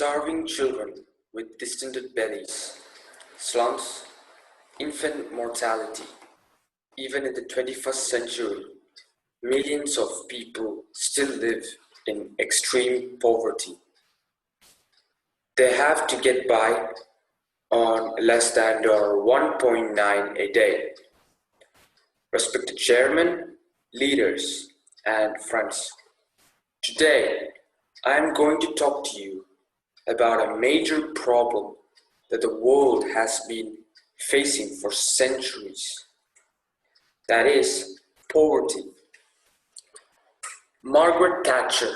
starving children with distended bellies, slums, infant mortality. Even in the 21st century, millions of people still live in extreme poverty. They have to get by on less than $1.9 a day. Respected chairman, leaders, and friends, today I am going to talk to you about a major problem that the world has been facing for centuries. That is poverty. Margaret Thatcher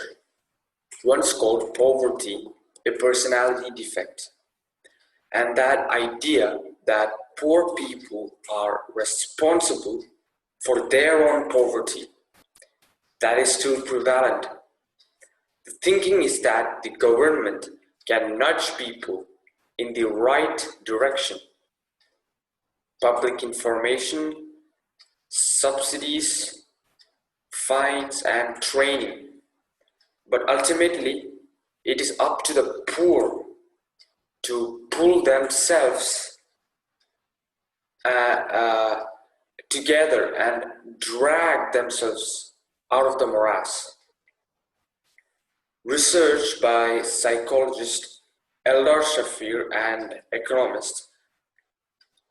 once called poverty a personality defect, and that idea that poor people are responsible for their own poverty, that is still prevalent. The thinking is that the government can nudge people in the right direction. Public information, subsidies, fines, and training. But ultimately, it is up to the poor to pull themselves together and drag themselves out of the morass. Research by psychologist Eldar Shafir and economist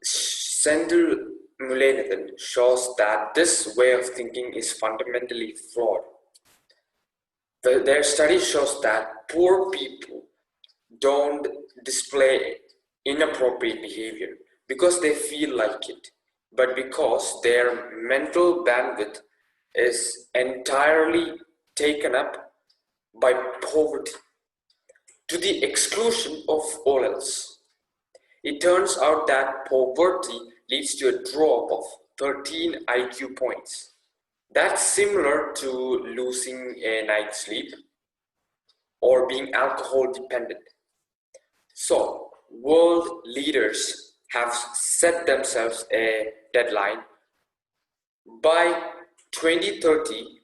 Sendil Mullainathan shows that this way of thinking is fundamentally flawed. Their study shows that poor people don't display inappropriate behavior because they feel like it, but because their mental bandwidth is entirely taken up by poverty, to the exclusion of all else. It turns out that poverty leads to a drop of 13 IQ points. That's similar to losing a night's sleep or being alcohol dependent. So, world leaders have set themselves a deadline. By 2030,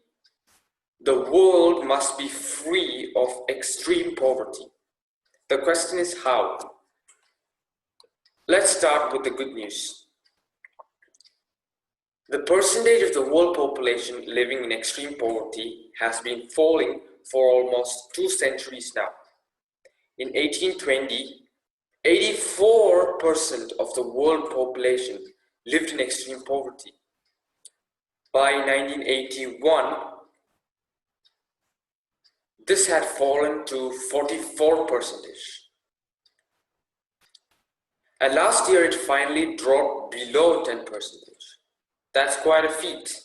the world must be free of extreme poverty. The question is how? Let's start with the good news. The percentage of the world population living in extreme poverty has been falling for almost 2 centuries now. In 1820, 84% of the world population lived in extreme poverty. By 1981, this had fallen to 44%. And last year it finally dropped below 10%. That's quite a feat,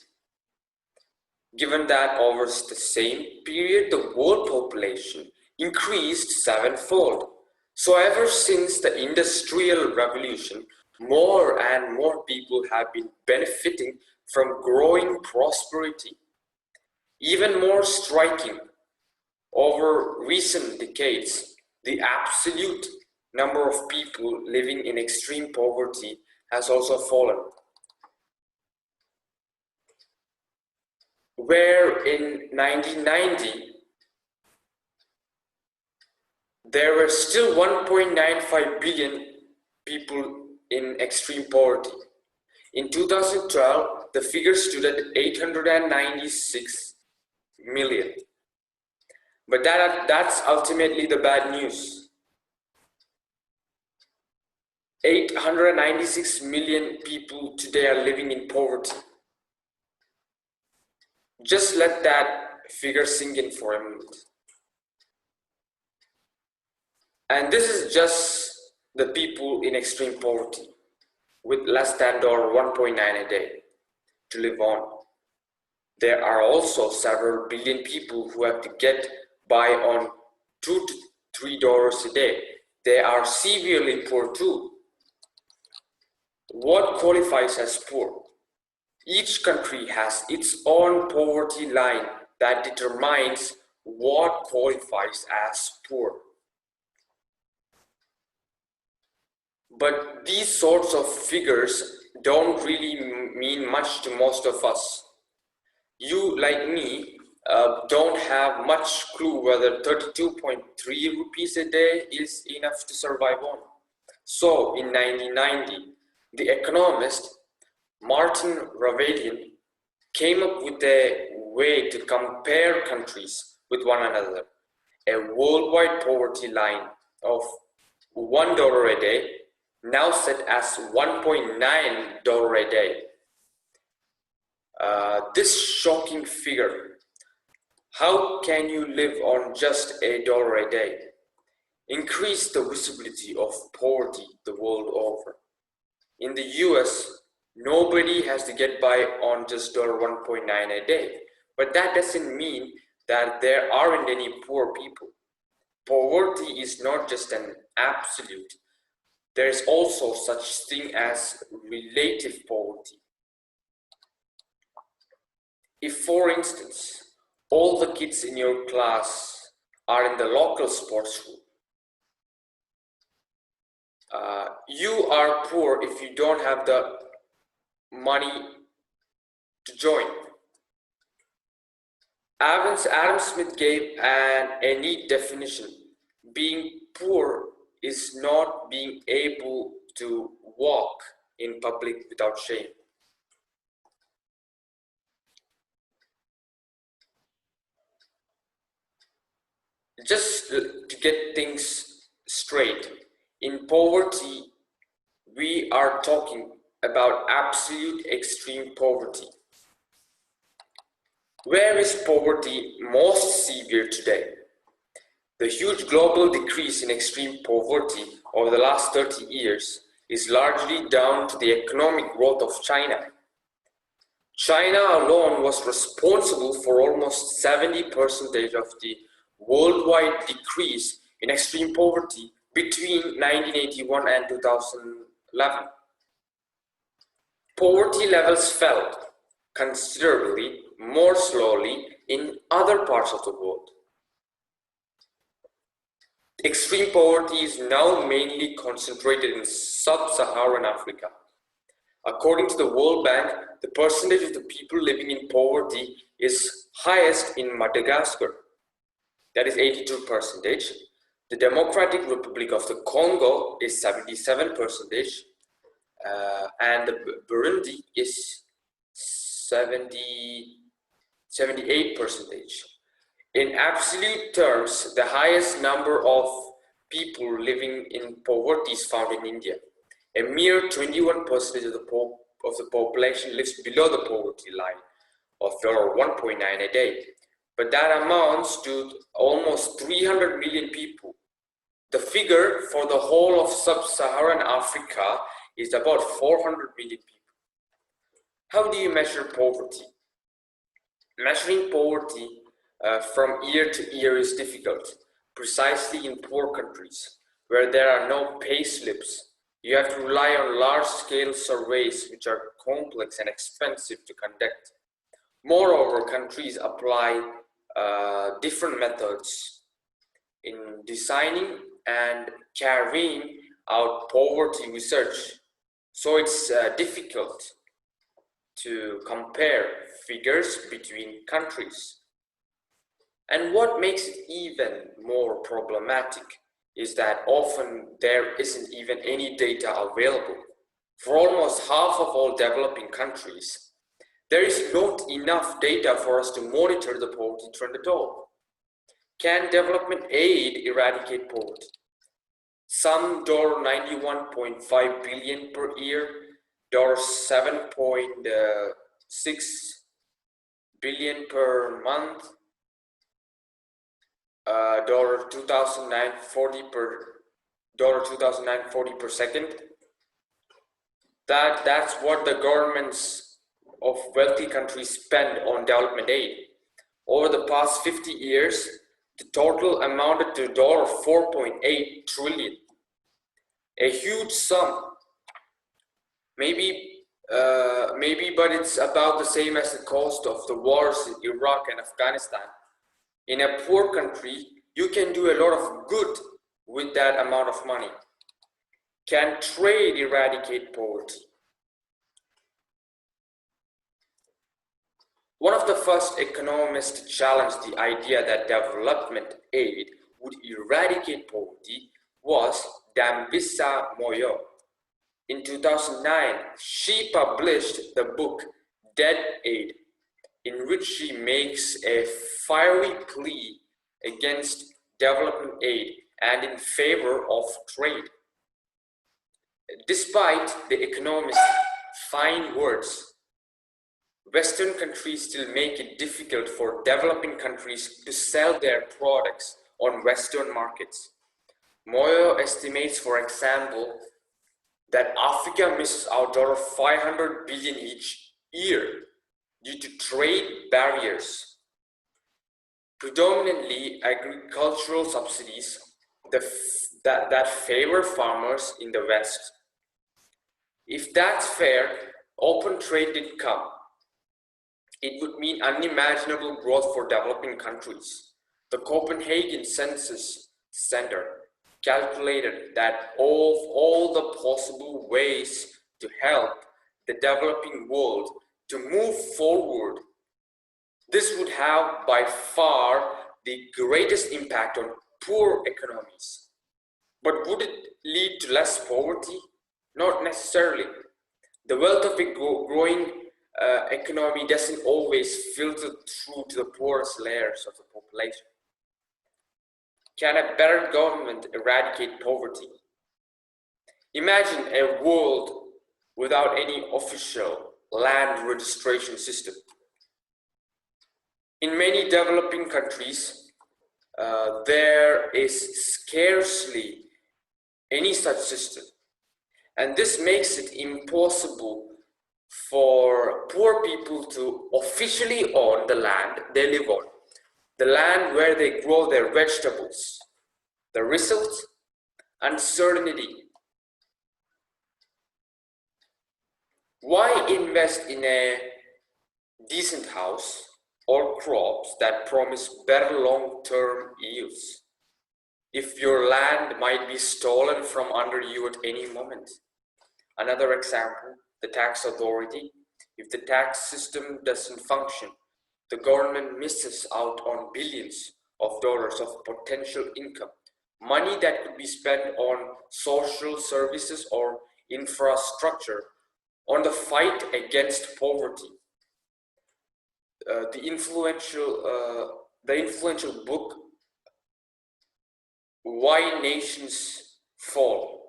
given that over the same period the world population increased 7-fold. So ever since the Industrial Revolution, more and more people have been benefiting from growing prosperity. Even more striking, over recent decades, the absolute number of people living in extreme poverty has also fallen. Where in 1990, there were still 1.95 billion people in extreme poverty. In 2012, the figure stood at 896 million. But that's ultimately the bad news. 896 million people today are living in poverty. Just let that figure sink in for a moment. And this is just the people in extreme poverty with less than $1.9 a day to live on. There are also several billion people who have to get by on $2 to $3 a day. They are severely poor too. What qualifies as poor? Each country has its own poverty line that determines what qualifies as poor. But these sorts of figures don't really mean much to most of us. You, like me, don't have much clue whether 32.3 rupees a day is enough to survive on. So in 1990, the economist Martin Ravadian came up with a way to compare countries with one another, a worldwide poverty line of $1 a day, now set as $1.9 a day. This shocking figure, how can you live on just $1 a day, increase the visibility of poverty the world over. In the US, nobody has to get by on just $1.9 a day, but that doesn't mean that there aren't any poor people. Poverty is not just an absolute. There is also such thing as relative poverty. If, for instance, all the kids in your class are in the local sports room, you are poor if you don't have the money to join. Adam Smith gave a neat definition. Being poor is not being able to walk in public without shame. Just to get things straight, in poverty, we are talking about absolute extreme poverty. Where is poverty most severe today? The huge global decrease in extreme poverty over the last 30 years is largely down to the economic growth of China. China alone was responsible for almost 70% of the worldwide decrease in extreme poverty between 1981 and 2011. Poverty levels fell considerably more slowly in other parts of the world. Extreme poverty is now mainly concentrated in sub-Saharan Africa. According to the World Bank, the percentage of the people living in poverty is highest in Madagascar, that is 82%. The Democratic Republic of the Congo is 77%, and the Burundi is 78%. In absolute terms, the highest number of people living in poverty is found in India. A mere 21% of the population lives below the poverty line of $1.9 a day. But that amounts to almost 300 million people. The figure for the whole of sub-Saharan Africa is about 400 million people. How do you measure poverty? Measuring poverty from year to year is difficult, precisely in poor countries where there are no pay slips. You have to rely on large-scale surveys which are complex and expensive to conduct. Moreover, countries apply different methods in designing and carrying out poverty research. So it's difficult to compare figures between countries. And what makes it even more problematic is that often there isn't even any data available. For almost half of all developing countries, there is not enough data for us to monitor the poverty trend at all. Can development aid eradicate poverty? Some $91.5 billion per year, $7.6 billion per month, $2,940 per second. That's what the governments of wealthy countries spend on development aid. Over the past 50 years, the total amounted to $4.8 trillion. A huge sum. Maybe, but it's about the same as the cost of the wars in Iraq and Afghanistan. In a poor country, you can do a lot of good with that amount of money. Can trade eradicate poverty? One of the first economists to challenge the idea that development aid would eradicate poverty was Dambisa Moyo. In 2009, she published the book Dead Aid, in which she makes a fiery plea against development aid and in favor of trade. Despite the economist's fine words, Western countries still make it difficult for developing countries to sell their products on Western markets. Moyo estimates, for example, that Africa misses out $500 billion each year due to trade barriers, predominantly agricultural subsidies that favor farmers in the West. If that's fair, open trade did come. It would mean unimaginable growth for developing countries. The Copenhagen Census Center calculated that of all the possible ways to help the developing world to move forward, this would have by far the greatest impact on poor economies. But would it lead to less poverty? Not necessarily. The wealth of a growing economy doesn't always filter through to the poorest layers of the population. Can a better government eradicate poverty? Imagine a world without any official land registration system. In many developing countries, there is scarcely any such system, and this makes it impossible for poor people to officially own the land they live on, the land where they grow their vegetables. The result? Uncertainty. Why invest in a decent house or crops that promise better long-term yields if your land might be stolen from under you at any moment? Another example, the tax authority. If the tax system doesn't function, the government misses out on billions of dollars of potential income, money that could be spent on social services or infrastructure, on the fight against poverty. The influential book Why Nations Fall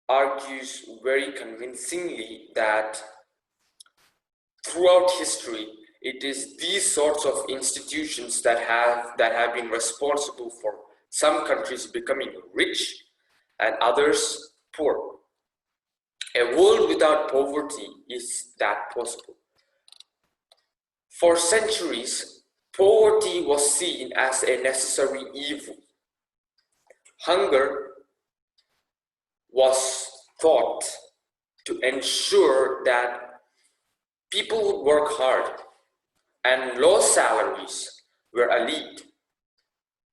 argues very convincingly that throughout history, it is these sorts of institutions that have been responsible for some countries becoming rich and others poor. A world without poverty is that possible. For centuries, poverty was seen as a necessary evil. Hunger was thought to ensure that people would work hard, and low salaries were alleged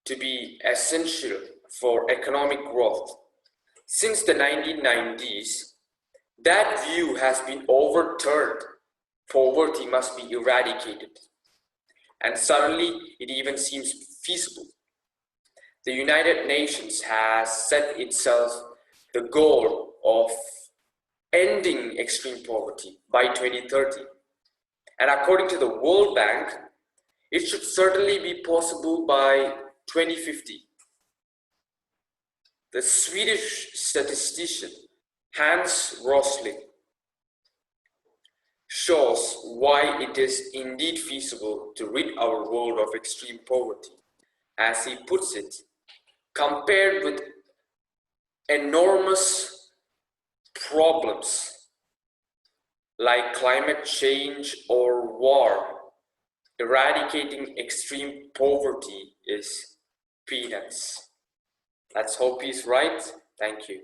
to be essential for economic growth. Since the 1990s, that view has been overturned. Poverty must be eradicated, and suddenly it even seems feasible. The United Nations has set itself the goal of ending extreme poverty by 2030. And according to the World Bank, it should certainly be possible by 2050. The Swedish statistician Hans Rosling shows why it is indeed feasible to rid our world of extreme poverty. As he puts it, compared with enormous problems like climate change or war, eradicating extreme poverty is peanuts. Let's hope he's right. Thank you.